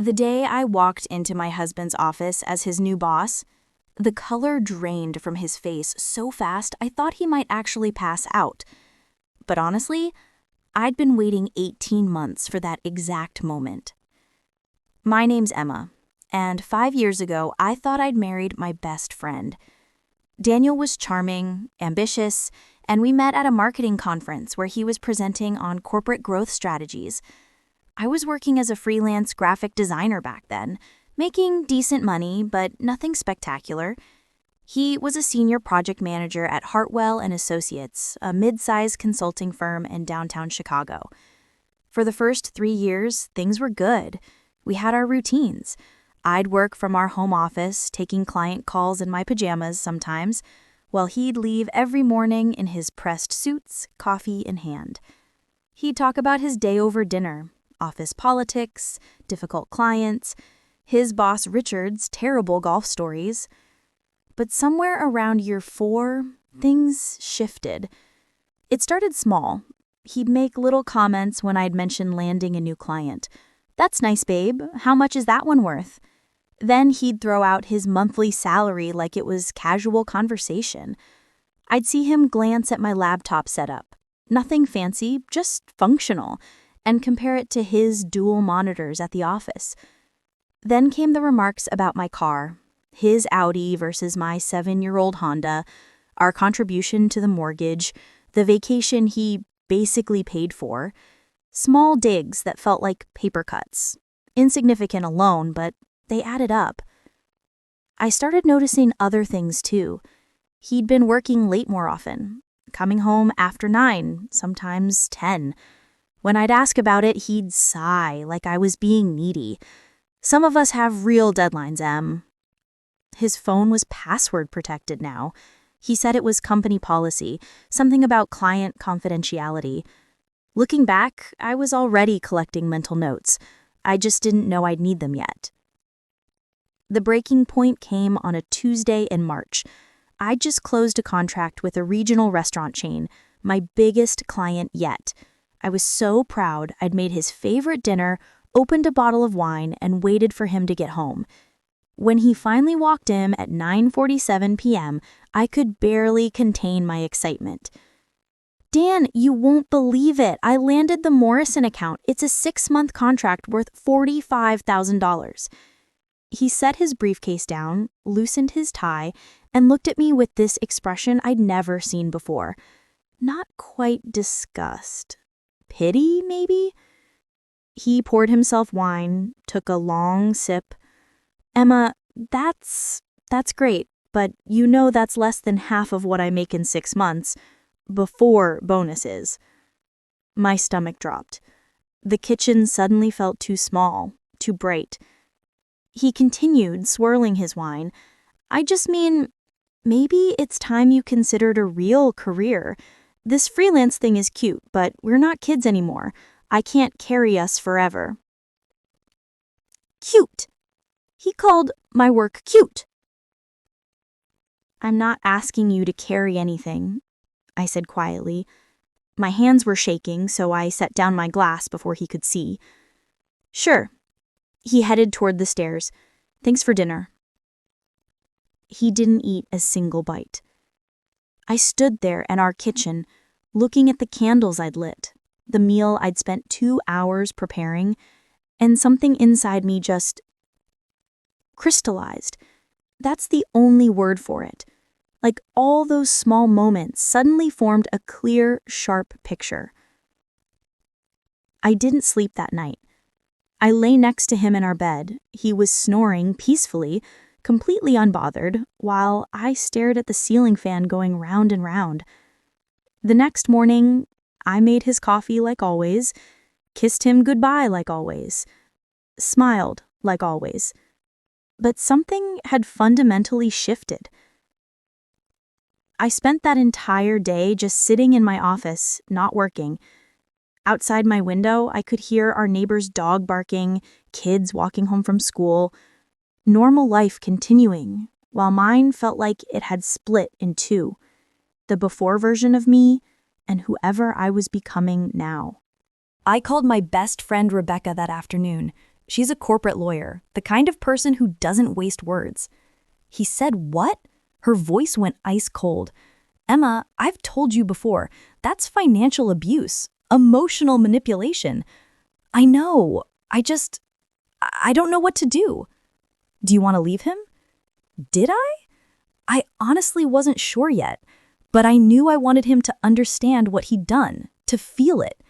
The day I walked into my husband's office as his new boss, the color drained from his face so fast I thought he might actually pass out. But honestly, I'd been waiting 18 months for that exact moment. My name's Emma, and 5 years ago I thought I'd married my best friend. Daniel was charming, ambitious, and we met at a marketing conference where he was presenting on corporate growth strategies. I was working as a freelance graphic designer back then, making decent money, but nothing spectacular. He was a senior project manager at Hartwell and Associates, a mid-sized consulting firm in downtown Chicago. For the first 3 years, things were good. We had our routines. I'd work from our home office, taking client calls in my pajamas sometimes, while he'd leave every morning in his pressed suits, coffee in hand. He'd talk about his day over dinner, office politics, difficult clients, his boss Richard's terrible golf stories. But somewhere around year 4, things shifted. It started small. He'd make little comments when I'd mention landing a new client. "That's nice, babe. How much is that one worth?" Then he'd throw out his monthly salary like it was casual conversation. I'd see him glance at my laptop setup. Nothing fancy, just functional, and compare it to his dual monitors at the office. Then came the remarks about my car, his Audi versus my 7-year-old Honda, our contribution to the mortgage, the vacation he basically paid for, small digs that felt like paper cuts. Insignificant alone, but they added up. I started noticing other things too. He'd been working late more often, coming home after 9, sometimes 10. When I'd ask about it, he'd sigh like I was being needy. "Some of us have real deadlines, Em." His phone was password protected now. He said it was company policy, something about client confidentiality. Looking back, I was already collecting mental notes. I just didn't know I'd need them yet. The breaking point came on a Tuesday in March. I'd just closed a contract with a regional restaurant chain, my biggest client yet. I was so proud I'd made his favorite dinner, opened a bottle of wine, and waited for him to get home. When he finally walked in at 9:47 p.m., I could barely contain my excitement. "Dan, you won't believe it. I landed the Morrison account. It's a 6-month contract worth $45,000. He set his briefcase down, loosened his tie, and looked at me with this expression I'd never seen before. Not quite disgust. Pity, maybe? He poured himself wine, took a long sip. "Emma, that's great, but you know that's less than half of what I make in 6 months, before bonuses." My stomach dropped. The kitchen suddenly felt too small, too bright. He continued, swirling his wine. "I just mean, maybe it's time you considered a real career. This freelance thing is cute, but we're not kids anymore. I can't carry us forever." Cute. He called my work cute. "I'm not asking you to carry anything," I said quietly. My hands were shaking, so I set down my glass before he could see. "Sure." He headed toward the stairs. "Thanks for dinner." He didn't eat a single bite. I stood there in our kitchen, looking at the candles I'd lit, the meal I'd spent 2 hours preparing, and something inside me just crystallized. That's the only word for it. Like all those small moments suddenly formed a clear, sharp picture. I didn't sleep that night. I lay next to him in our bed. He was snoring peacefully, completely unbothered, while I stared at the ceiling fan going round and round. The next morning, I made his coffee like always, kissed him goodbye like always, smiled like always. But something had fundamentally shifted. I spent that entire day just sitting in my office, not working. Outside my window, I could hear our neighbor's dog barking, kids walking home from school, normal life continuing, while mine felt like it had split in two, the before version of me and whoever I was becoming now. I called my best friend Rebecca that afternoon. She's a corporate lawyer, the kind of person who doesn't waste words. He said, "What?" Her voice went ice cold. "Emma, I've told you before, that's financial abuse, emotional manipulation. I know, I don't know what to do." "Do you want to leave him?" Did I? I honestly wasn't sure yet, but I knew I wanted him to understand what he'd done, to feel it.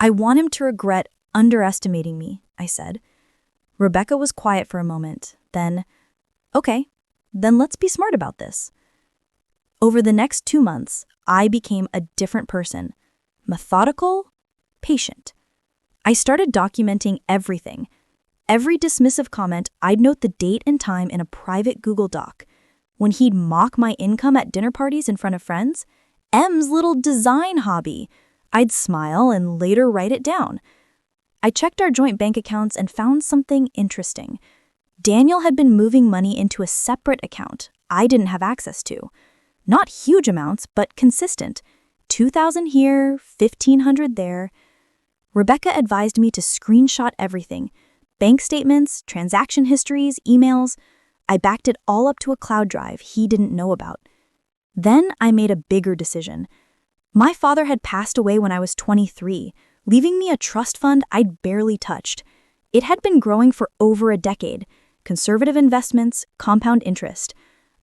"I want him to regret underestimating me," I said. Rebecca was quiet for a moment. Then, "Okay, then let's be smart about this." Over the next 2 months, I became a different person. Methodical, patient. I started documenting everything. Every dismissive comment, I'd note the date and time in a private Google Doc. When he'd mock my income at dinner parties in front of friends, M's little design hobby, I'd smile and later write it down. I checked our joint bank accounts and found something interesting. Daniel had been moving money into a separate account I didn't have access to. Not huge amounts, but consistent. 2,000 here, 1,500 there. Rebecca advised me to screenshot everything. Bank statements, transaction histories, emails. I backed it all up to a cloud drive he didn't know about. Then I made a bigger decision. My father had passed away when I was 23, leaving me a trust fund I'd barely touched. It had been growing for over a decade. Conservative investments, compound interest.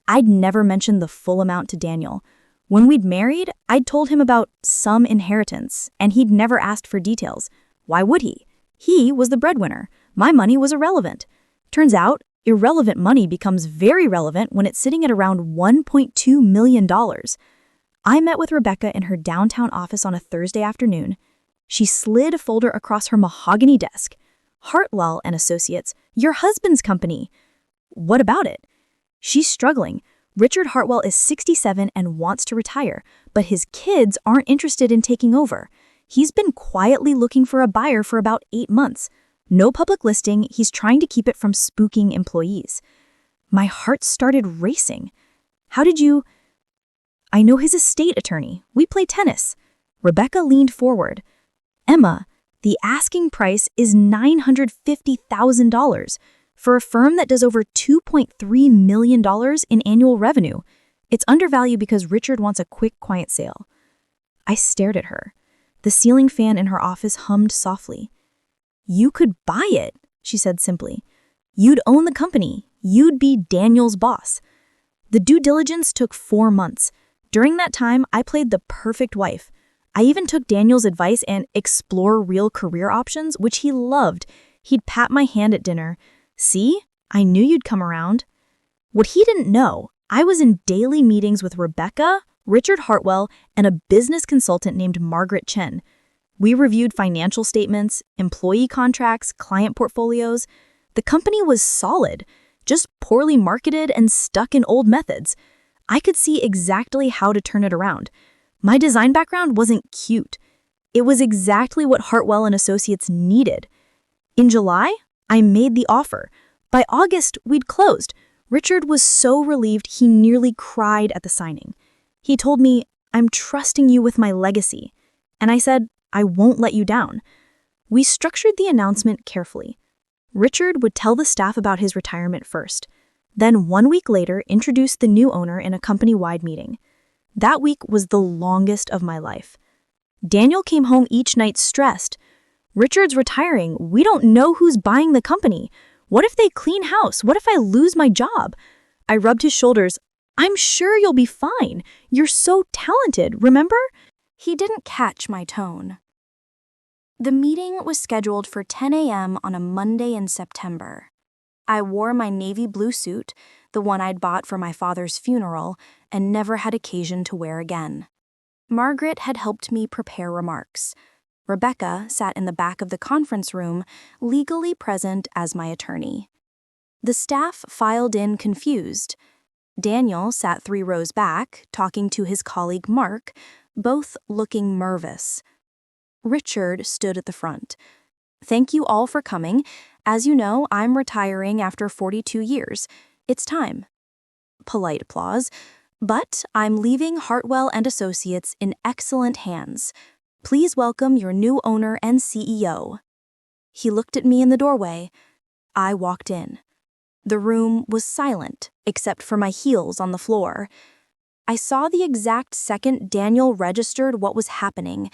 I'd never mentioned the full amount to Daniel. When we'd married, I'd told him about some inheritance, and he'd never asked for details. Why would he? He was the breadwinner. My money was irrelevant. Turns out, irrelevant money becomes very relevant when it's sitting at around $1.2 million. I met with Rebecca in her downtown office on a Thursday afternoon. She slid a folder across her mahogany desk. "Hartwell and Associates, your husband's company." "What about it?" "She's struggling. Richard Hartwell is 67 and wants to retire, but his kids aren't interested in taking over. He's been quietly looking for a buyer for about 8 months. No public listing, he's trying to keep it from spooking employees." My heart started racing. "How did you—" "I know his estate attorney. We play tennis." Rebecca leaned forward. "Emma, the asking price is $950,000 for a firm that does over $2.3 million in annual revenue. It's undervalued because Richard wants a quick, quiet sale." I stared at her. The ceiling fan in her office hummed softly. "You could buy it," she said simply. "You'd own the company. You'd be Daniel's boss." The due diligence took 4 months. During that time, I played the perfect wife. I even took Daniel's advice and explore real career options, which he loved. He'd pat my hand at dinner. "See, I knew you'd come around." What he didn't know, I was in daily meetings with Rebecca, Richard Hartwell, and a business consultant named Margaret Chen. We reviewed financial statements, employee contracts, client portfolios. The company was solid, just poorly marketed and stuck in old methods. I could see exactly how to turn it around. My design background wasn't cute. It was exactly what Hartwell and Associates needed. In July, I made the offer. By August, we'd closed. Richard was so relieved he nearly cried at the signing. He told me, "I'm trusting you with my legacy." And I said, "I won't let you down." We structured the announcement carefully. Richard would tell the staff about his retirement first, then 1 week later introduce the new owner in a company-wide meeting. That week was the longest of my life. Daniel came home each night stressed. "Richard's retiring. We don't know who's buying the company. What if they clean house? What if I lose my job?" I rubbed his shoulders. "I'm sure you'll be fine. You're so talented, remember?" He didn't catch my tone. The meeting was scheduled for 10 a.m. on a Monday in September. I wore my navy blue suit, the one I'd bought for my father's funeral, and never had occasion to wear again. Margaret had helped me prepare remarks. Rebecca sat in the back of the conference room, legally present as my attorney. The staff filed in confused. Daniel sat 3 rows back, talking to his colleague Mark, both looking nervous. Richard stood at the front. "Thank you all for coming. As you know, I'm retiring after 42 years. It's time." Polite applause. "But I'm leaving Hartwell and Associates in excellent hands. Please welcome your new owner and CEO." He looked at me in the doorway. I walked in. The room was silent, except for my heels on the floor. I saw the exact second Daniel registered what was happening.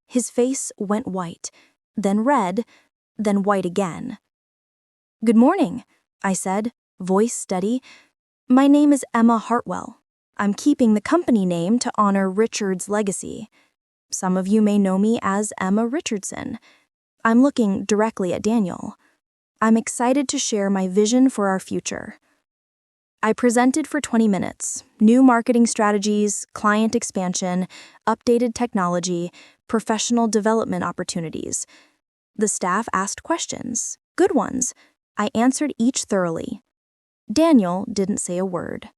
His face went white, then red, then white again. "Good morning," I said, voice steady. "My name is Emma Hartwell. I'm keeping the company name to honor Richard's legacy. Some of you may know me as Emma Richardson." I'm looking directly at Daniel. "I'm excited to share my vision for our future." I presented for 20 minutes. New marketing strategies, client expansion, updated technology, professional development opportunities. The staff asked questions, good ones. I answered each thoroughly. Daniel didn't say a word.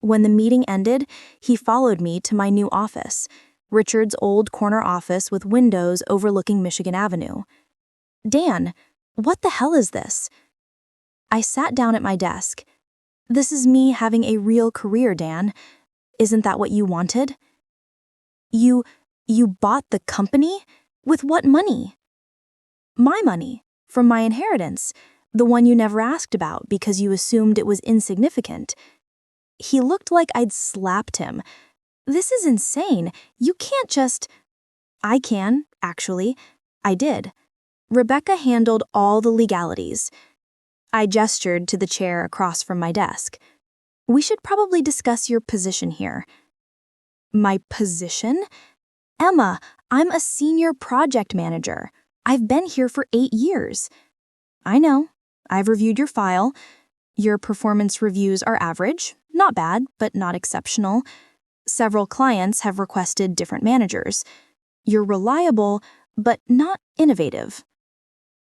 When the meeting ended, he followed me to my new office, Richard's old corner office with windows overlooking Michigan Avenue. "Dan, what the hell is this?" I sat down at my desk. "This is me having a real career, Dan. Isn't that what you wanted?" You bought the company? With what money?" "My money, from my inheritance, the one you never asked about because you assumed it was insignificant." He looked like I'd slapped him. "This is insane. You can't just—" "I can, actually. I did. Rebecca handled all the legalities." I gestured to the chair across from my desk. "We should probably discuss your position here." "My position? Emma, I'm a senior project manager. I've been here for 8 years." "I know. I've reviewed your file. Your performance reviews are average. Not bad, but not exceptional. Several clients have requested different managers. You're reliable, but not innovative."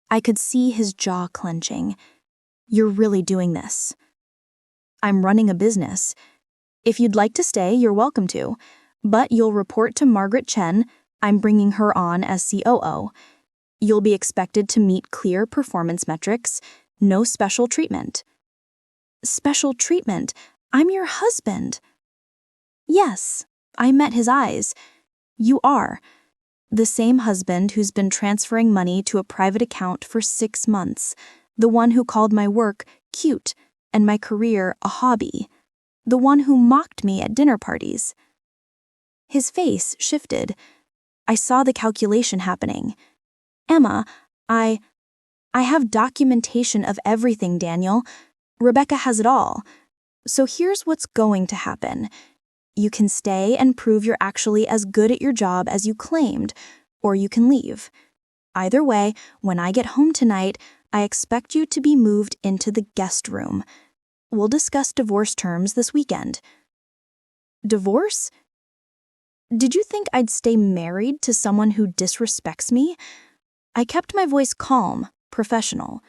I could see his jaw clenching. "You're really doing this?" "I'm running a business. If you'd like to stay, you're welcome to. But you'll report to Margaret Chen. I'm bringing her on as COO. You'll be expected to meet clear performance metrics. No special treatment." "Special treatment? I'm your husband." "Yes." I met his eyes. "You are. The same husband who's been transferring money to a private account for 6 months. The one who called my work cute and my career a hobby. The one who mocked me at dinner parties." His face shifted. I saw the calculation happening. "Emma, I have documentation of everything, Daniel. Rebecca has it all. So here's what's going to happen. You can stay and prove you're actually as good at your job as you claimed, or you can leave. Either way, when I get home tonight, I expect you to be moved into the guest room. We'll discuss divorce terms this weekend." "Divorce? Did you think I'd stay married to someone who disrespects me?" I kept my voice calm, professional.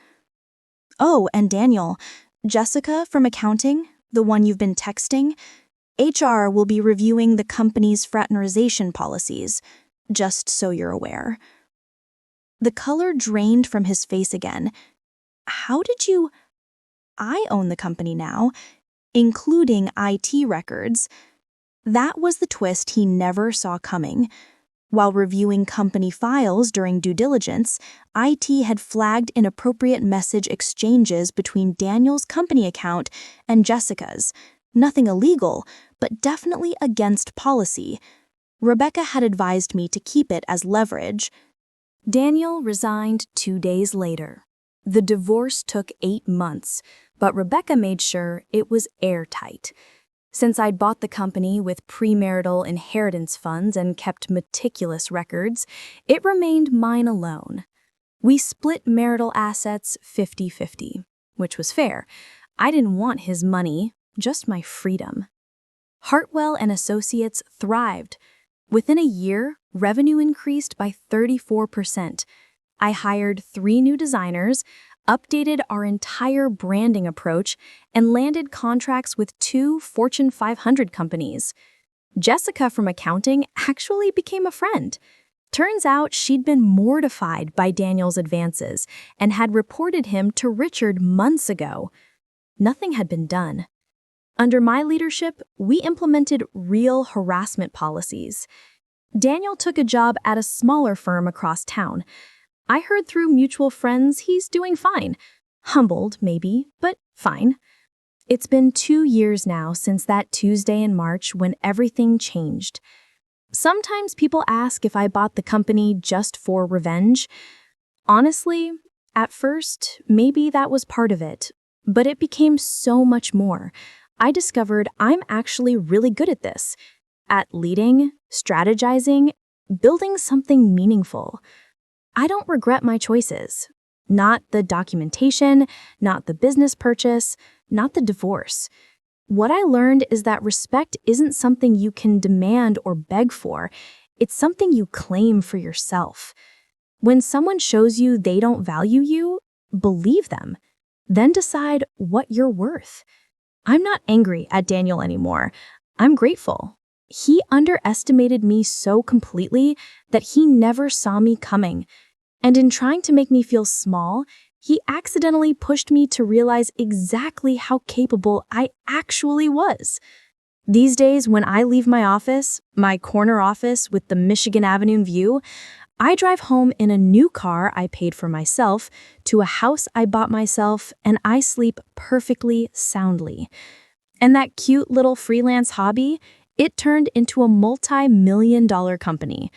"Oh, and Daniel, Jessica from accounting, the one you've been texting, HR will be reviewing the company's fraternization policies, just so you're aware." The color drained from his face again. "How did you—" "I own the company now, including IT records." That was the twist he never saw coming. While reviewing company files during due diligence, IT had flagged inappropriate message exchanges between Daniel's company account and Jessica's. Nothing illegal, but definitely against policy. Rebecca had advised me to keep it as leverage. Daniel resigned 2 days later. The divorce took 8 months, but Rebecca made sure it was airtight. Since I'd bought the company with premarital inheritance funds and kept meticulous records, it remained mine alone. We split marital assets 50-50, which was fair. I didn't want his money, just my freedom. Hartwell and Associates thrived. Within a year, revenue increased by 34%. I hired 3 new designers, updated our entire branding approach, and landed contracts with 2 Fortune 500 companies. Jessica from accounting actually became a friend. Turns out she'd been mortified by Daniel's advances and had reported him to Richard months ago. Nothing had been done. Under my leadership, we implemented real harassment policies. Daniel took a job at a smaller firm across town. I heard through mutual friends he's doing fine. Humbled, maybe, but fine. It's been 2 years now since that Tuesday in March when everything changed. Sometimes people ask if I bought the company just for revenge. Honestly, at first, maybe that was part of it, but it became so much more. I discovered I'm actually really good at this, at leading, strategizing, building something meaningful. I don't regret my choices. Not the documentation, not the business purchase, not the divorce. What I learned is that respect isn't something you can demand or beg for. It's something you claim for yourself. When someone shows you they don't value you, believe them. Then decide what you're worth. I'm not angry at Daniel anymore. I'm grateful. He underestimated me so completely that he never saw me coming. And in trying to make me feel small, he accidentally pushed me to realize exactly how capable I actually was. These days, when I leave my office, my corner office with the Michigan Avenue view, I drive home in a new car I paid for myself to a house I bought myself, and I sleep perfectly soundly. And that cute little freelance hobby, it turned into a multi-million-dollar company.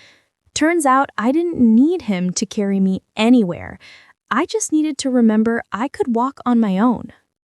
Turns out I didn't need him to carry me anywhere. I just needed to remember I could walk on my own.